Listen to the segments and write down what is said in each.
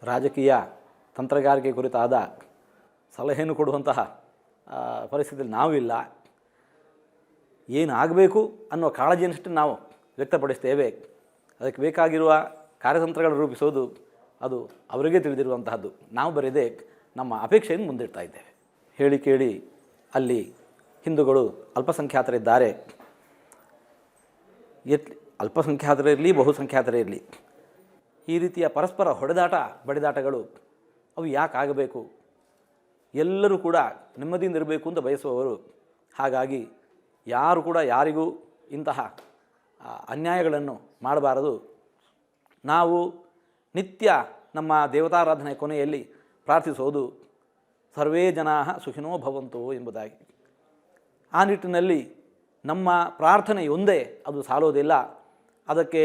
ರಾಜಕೀಯ ತಂತ್ರಗಾರಿಕೆ ಕುರಿತಾದ ಸಲಹೆಯನ್ನು ಕೊಡುವಂತಹ ಪರಿಸ್ಥಿತಿಯಲ್ಲಿ ನಾವಿಲ್ಲ. ಏನಾಗಬೇಕು ಅನ್ನೋ ಕಾಳಜಿಯನ್ನಷ್ಟು ನಾವು ವ್ಯಕ್ತಪಡಿಸ್ತೇವೆ. ಅದಕ್ಕೆ ಬೇಕಾಗಿರುವ ಕಾರ್ಯತಂತ್ರಗಳನ್ನು ರೂಪಿಸೋದು ಅದು ಅವರಿಗೆ ತಿಳಿದಿರುವಂತಹದ್ದು. ನಾವು ಬರೆದೇ ನಮ್ಮ ಅಪೇಕ್ಷೆಯನ್ನು ಮುಂದಿಡ್ತಾ ಇದ್ದೇವೆ. ಹೇಳಿ ಕೇಳಿ ಅಲ್ಲಿ ಹಿಂದೂಗಳು ಅಲ್ಪಸಂಖ್ಯಾತರಿದ್ದಾರೆ. ಅಲ್ಪಸಂಖ್ಯಾತರಿರಲಿ ಬಹುಸಂಖ್ಯಾತರೇ ಇರಲಿ, ಈ ರೀತಿಯ ಪರಸ್ಪರ ಹೊಡೆದಾಟ ಬಡಿದಾಟಗಳು ಅವು ಯಾಕಾಗಬೇಕು? ಎಲ್ಲರೂ ಕೂಡ ನೆಮ್ಮದಿಯಿಂದ ಇರಬೇಕು ಅಂತ ಬಯಸುವವರು. ಹಾಗಾಗಿ ಯಾರು ಕೂಡ ಯಾರಿಗೂ ಇಂತಹ ಅನ್ಯಾಯಗಳನ್ನು ಮಾಡಬಾರದು. ನಾವು ನಿತ್ಯ ನಮ್ಮ ದೇವತಾರಾಧನೆ ಕೊನೆಯಲ್ಲಿ ಪ್ರಾರ್ಥಿಸೋದು ಸರ್ವೇ ಜನಾ ಸುಖಿನೋ ಭವಂತು ಎಂಬುದಾಗಿ. ಆ ನಿಟ್ಟಿನಲ್ಲಿ ನಮ್ಮ ಪ್ರಾರ್ಥನೆಯೊಂದೇ ಅದು ಸಾಲೋದಿಲ್ಲ. ಅದಕ್ಕೆ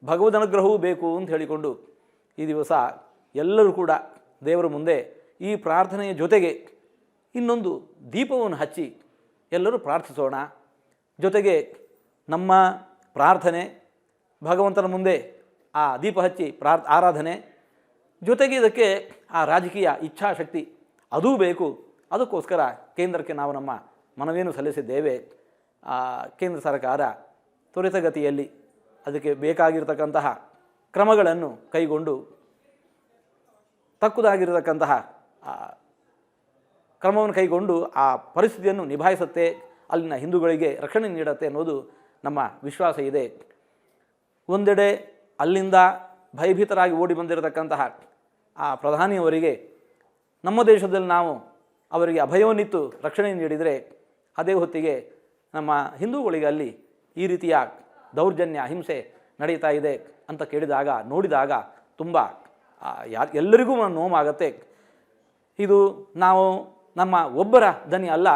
ಭಗವದ್ ಅನುಗ್ರಹವೂ ಬೇಕು ಅಂತ ಹೇಳಿಕೊಂಡು ಈ ದಿವಸ ಎಲ್ಲರೂ ಕೂಡ ದೇವರ ಮುಂದೆ ಈ ಪ್ರಾರ್ಥನೆಯ ಜೊತೆಗೆ ಇನ್ನೊಂದು ದೀಪವನ್ನು ಹಚ್ಚಿ ಎಲ್ಲರೂ ಪ್ರಾರ್ಥಿಸೋಣ. ಜೊತೆಗೆ ನಮ್ಮ ಪ್ರಾರ್ಥನೆ ಭಗವಂತನ ಮುಂದೆ ಆ ದೀಪ ಹಚ್ಚಿ ಆರಾಧನೆ ಜೊತೆಗೆ ಇದಕ್ಕೆ ಆ ರಾಜಕೀಯ ಇಚ್ಛಾಶಕ್ತಿ ಅದೂ ಬೇಕು. ಅದಕ್ಕೋಸ್ಕರ ಕೇಂದ್ರಕ್ಕೆ ನಾವು ನಮ್ಮ ಮನವಿಯನ್ನು ಸಲ್ಲಿಸಿದ್ದೇವೆ. ಕೇಂದ್ರ ಸರ್ಕಾರ ತ್ವರಿತಗತಿಯಲ್ಲಿ ಅದಕ್ಕೆ ಬೇಕಾಗಿರತಕ್ಕಂತಹ ಕ್ರಮಗಳನ್ನು ಕೈಗೊಂಡು ತಕ್ಕುದಾಗಿರತಕ್ಕಂತಹ ಕ್ರಮವನ್ನು ಕೈಗೊಂಡು ಆ ಪರಿಸ್ಥಿತಿಯನ್ನು ನಿಭಾಯಿಸುತ್ತೆ, ಅಲ್ಲಿನ ಹಿಂದೂಗಳಿಗೆ ರಕ್ಷಣೆ ನೀಡುತ್ತೆ ಅನ್ನೋದು ನಮ್ಮ ವಿಶ್ವಾಸ ಇದೆ. ಒಂದೆಡೆ ಅಲ್ಲಿಂದ ಭಯಭೀತರಾಗಿ ಓಡಿ ಬಂದಿರತಕ್ಕಂತಹ ಆ ಪ್ರಧಾನಿಯವರಿಗೆ ನಮ್ಮ ದೇಶದಲ್ಲಿ ನಾವು ಅವರಿಗೆ ಅಭಯವನ್ನಿತ್ತು ರಕ್ಷಣೆ ನೀಡಿದರೆ, ಅದೇ ಹೊತ್ತಿಗೆ ನಮ್ಮ ಹಿಂದೂಗಳಿಗೆ ಅಲ್ಲಿ ಈ ರೀತಿಯ ದೌರ್ಜನ್ಯ ಹಿಂಸೆ ನಡೀತಾ ಇದೆ ಅಂತ ಕೇಳಿದಾಗ ನೋಡಿದಾಗ ತುಂಬ ಎಲ್ಲರಿಗೂ ನೋವಾಗತ್ತೆ. ಇದು ನಾವು ನಮ್ಮ ಒಬ್ಬರ ದನಿ ಅಲ್ಲ,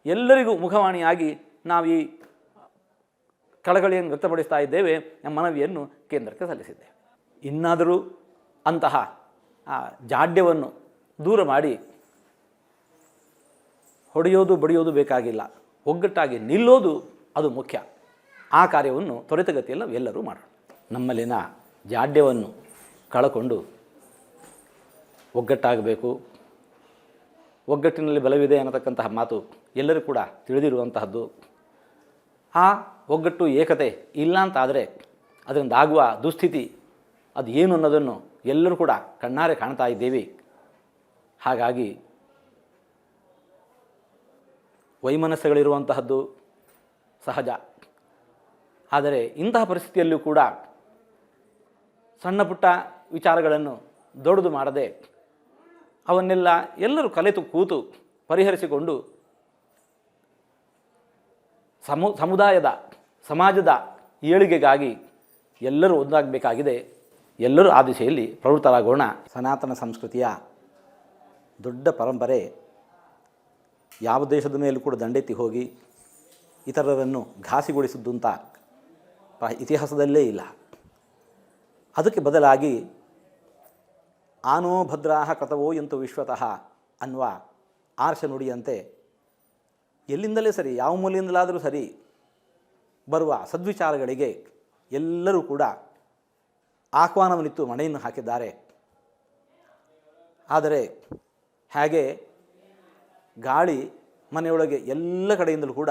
ಎಲ್ಲರಿಗೂ ಮುಖವಾಣಿಯಾಗಿ ನಾವು ಈ ಕಳಕಳಿಯನ್ನು ವ್ಯಕ್ತಪಡಿಸ್ತಾ ಇದ್ದೇವೆ. ನಮ್ಮ ಮನವಿಯನ್ನು ಕೇಂದ್ರಕ್ಕೆ ಸಲ್ಲಿಸಿದ್ದೇವೆ. ಇನ್ನಾದರೂ ಅಂತಹ ಜಾಡ್ಯವನ್ನು ದೂರ ಮಾಡಿ ಹೊಡೆಯೋದು ಬಡಿಯೋದು ಬೇಕಾಗಿಲ್ಲ, ಒಗ್ಗಟ್ಟಾಗಿ ನಿಲ್ಲೋದು ಅದು ಮುಖ್ಯ. ಆ ಕಾರ್ಯವನ್ನು ತ್ವರಿತಗತಿಯಲ್ಲಿ ನಾವೆಲ್ಲರೂ ಮಾಡೋಣ. ನಮ್ಮಲ್ಲಿನ ಜಾಡ್ಯವನ್ನು ಕಳಕೊಂಡು ಒಗ್ಗಟ್ಟಾಗಬೇಕು. ಒಗ್ಗಟ್ಟಿನಲ್ಲಿ ಬಲವಿದೆ ಅನ್ನತಕ್ಕಂತಹ ಮಾತು ಎಲ್ಲರೂ ಕೂಡ ತಿಳಿದಿರುವಂತಹದ್ದು. ಆ ಒಗ್ಗಟ್ಟು ಏಕತೆ ಇಲ್ಲ ಅಂತಾದರೆ ಅದರಿಂದ ಆಗುವ ದುಸ್ಥಿತಿ ಅದು ಏನು ಅನ್ನೋದನ್ನು ಎಲ್ಲರೂ ಕೂಡ ಕಣ್ಣಾರೆ ಕಾಣ್ತಾ ಇದ್ದೇವೆ. ಹಾಗಾಗಿ ವೈಮನಸ್ಸುಗಳಿರುವಂತಹದ್ದು ಸಹಜ. ಆದರೆ ಇಂತಹ ಪರಿಸ್ಥಿತಿಯಲ್ಲೂ ಕೂಡ ಸಣ್ಣ ಪುಟ್ಟ ವಿಚಾರಗಳನ್ನು ದೊಡ್ಡದು ಮಾಡದೆ ಅವನ್ನೆಲ್ಲ ಎಲ್ಲರೂ ಕಲೆತು ಕೂತು ಪರಿಹರಿಸಿಕೊಂಡು ಸಮುದಾಯದ ಸಮಾಜದ ಏಳಿಗೆಗಾಗಿ ಎಲ್ಲರೂ ಒಂದಾಗಬೇಕಾಗಿದೆ. ಎಲ್ಲರೂ ಆ ದಿಶೆಯಲ್ಲಿ ಪ್ರವೃತ್ತರಾಗೋಣ. ಸನಾತನ ಸಂಸ್ಕೃತಿಯ ದೊಡ್ಡ ಪರಂಪರೆ ಯಾವ ದೇಶದ ಮೇಲೂ ಕೂಡ ದಂಡೆತ್ತಿ ಹೋಗಿ ಇತರರನ್ನು ಘಾಸಿಗೊಳಿಸಿದ್ದು ಅಂತ ಇತಿಹಾಸದಲ್ಲೇ ಇಲ್ಲ. ಅದಕ್ಕೆ ಬದಲಾಗಿ ಆನೋ ಭದ್ರಾಹ ಕೃತವೋ ಎಂತು ವಿಶ್ವತಃ ಅನ್ನುವ ಆರ್ಷ ನುಡಿಯಂತೆ ಎಲ್ಲಿಂದಲೇ ಸರಿ, ಯಾವ ಮೂಲೆಯಿಂದಲಾದರೂ ಸರಿ ಬರುವ ಸದ್ವಿಚಾರಗಳಿಗೆ ಎಲ್ಲರೂ ಕೂಡ ಆಹ್ವಾನವನ್ನಿತ್ತು ಮಣೆಯನ್ನು ಹಾಕಿದ್ದಾರೆ. ಆದರೆ ಹಾಗೆ ಗಾಳಿ ಮನೆಯೊಳಗೆ ಎಲ್ಲ ಕಡೆಯಿಂದಲೂ ಕೂಡ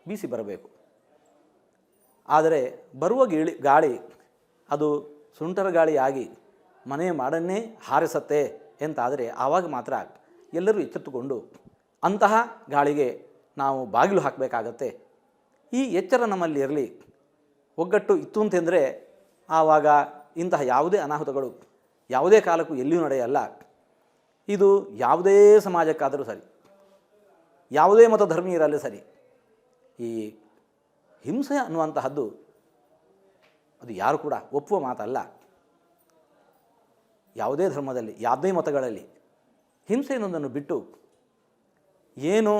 ಬೀಸಿ ಬರಬೇಕು. ಆದರೆ ಬರುವ ಗಾಳಿ ಅದು ಸುಂಟರ ಗಾಳಿಯಾಗಿ ಮನೆಯ ಮಾಡನ್ನೇ ಹಾರಿಸತ್ತೆ ಎಂತಾದರೆ ಆವಾಗ ಮಾತ್ರ ಎಲ್ಲರೂ ಎಚ್ಚೆತ್ತುಕೊಂಡು ಅಂತಹ ಗಾಳಿಗೆ ನಾವು ಬಾಗಿಲು ಹಾಕಬೇಕಾಗತ್ತೆ. ಈ ಎಚ್ಚರ ನಮ್ಮಲ್ಲಿ ಇರಲಿ. ಒಗ್ಗಟ್ಟು ಇತ್ತು ಅಂತಂದರೆ ಆವಾಗ ಇಂತಹ ಯಾವುದೇ ಅನಾಹುತಗಳು ಯಾವುದೇ ಕಾಲಕ್ಕೂ ಎಲ್ಲಿಯೂ ನಡೆಯಲ್ಲ. ಇದು ಯಾವುದೇ ಸಮಾಜಕ್ಕಾದರೂ ಸರಿ, ಯಾವುದೇ ಮತ ಧರ್ಮೀಯರಲ್ಲೇ ಸರಿ, ಈ ಹಿಂಸೆ ಅನ್ನುವಂತಹದ್ದು ಅದು ಯಾರು ಕೂಡ ಒಪ್ಪುವ ಮಾತಲ್ಲ. ಯಾವುದೇ ಧರ್ಮದಲ್ಲಿ ಯಾವುದೇ ಮತಗಳಲ್ಲಿ ಹಿಂಸೆ ಅನ್ನೋದನ್ನು ಬಿಟ್ಟು ಏನು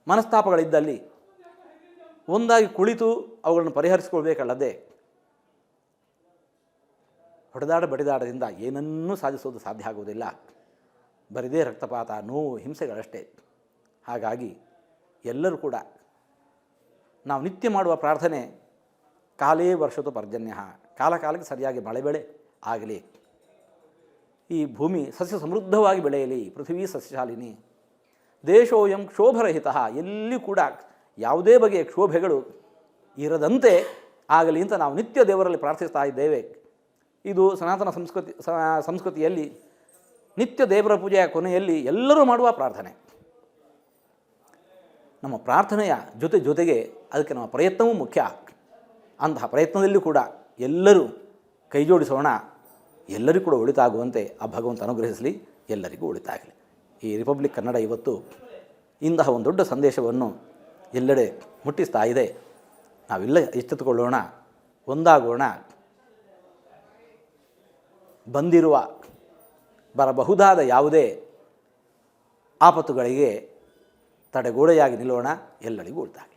ಮನಸ್ತಾಪಗಳಿದ್ದಲ್ಲಿ ಒಂದಾಗಿ ಕುಳಿತು ಅವುಗಳನ್ನು ಪರಿಹರಿಸಿಕೊಳ್ಬೇಕಲ್ಲದೆ ಬಡಿದಾಡದಿಂದ ಏನನ್ನೂ ಸಾಧಿಸೋದು ಸಾಧ್ಯ ಆಗುವುದಿಲ್ಲ. ಬರಿದೇ ರಕ್ತಪಾತ, ನೋವು, ಹಿಂಸೆಗಳಷ್ಟೇ. ಹಾಗಾಗಿ ಎಲ್ಲರೂ ಕೂಡ ನಾವು ನಿತ್ಯ ಮಾಡುವ ಪ್ರಾರ್ಥನೆ ಕಾಲೇ ವರ್ಷತು ಪರ್ಜನ್ಯ, ಕಾಲಕ್ಕೆ ಸರಿಯಾಗಿ ಮಳೆ ಬೆಳೆ ಆಗಲಿ. ಈ ಭೂಮಿ ಸಸ್ಯ ಸಮೃದ್ಧವಾಗಿ ಬೆಳೆಯಲಿ, ಪೃಥ್ವೀ ಸಸ್ಯಶಾಲಿನಿ. ದೇಶೋಯಂ ಕ್ಷೋಭರಹಿತ, ಎಲ್ಲಿ ಕೂಡ ಯಾವುದೇ ಬಗೆಯ ಕ್ಷೋಭೆಗಳು ಇರದಂತೆ ಆಗಲಿ ಅಂತ ನಾವು ನಿತ್ಯ ದೇವರಲ್ಲಿ ಪ್ರಾರ್ಥಿಸ್ತಾ ಇದ್ದೇವೆ. ಇದು ಸನಾತನ ಸಂಸ್ಕೃತಿಯಲ್ಲಿ ನಿತ್ಯ ದೇವರ ಪೂಜೆಯ ಕೊನೆಯಲ್ಲಿ ಎಲ್ಲರೂ ಮಾಡುವ ಪ್ರಾರ್ಥನೆ. ನಮ್ಮ ಪ್ರಾರ್ಥನೆಯ ಜೊತೆಗೆ ಅದಕ್ಕೆ ನಮ್ಮ ಪ್ರಯತ್ನವೂ ಮುಖ್ಯ. ಅಂತಹ ಪ್ರಯತ್ನದಲ್ಲೂ ಕೂಡ ಎಲ್ಲರೂ ಕೈ ಜೋಡಿಸೋಣ. ಎಲ್ಲರಿಗೂ ಕೂಡ ಒಳಿತಾಗುವಂತೆ ಆ ಭಗವಂತ ಅನುಗ್ರಹಿಸಲಿ, ಎಲ್ಲರಿಗೂ ಒಳಿತಾಗಲಿ. ಈ ರಿಪಬ್ಲಿಕ್ ಕನ್ನಡ ಇವತ್ತು ಇಂತಹ ಒಂದು ದೊಡ್ಡ ಸಂದೇಶವನ್ನು ಎಲ್ಲೆಡೆ ಮುಟ್ಟಿಸ್ತಾ ಇದೆ. ನಾವೆಲ್ಲ ಎಚ್ಚೆತ್ತುಕೊಳ್ಳೋಣ, ಒಂದಾಗೋಣ. ಬರಬಹುದಾದ ಯಾವುದೇ ಆಪತ್ತುಗಳಿಗೆ ತಡೆಗೋಡೆಯಾಗಿ ನಿಲ್ಲೋಣ. ಎಲ್ಲರಿಗೂ ಒಳಿತಾಗಲಿ.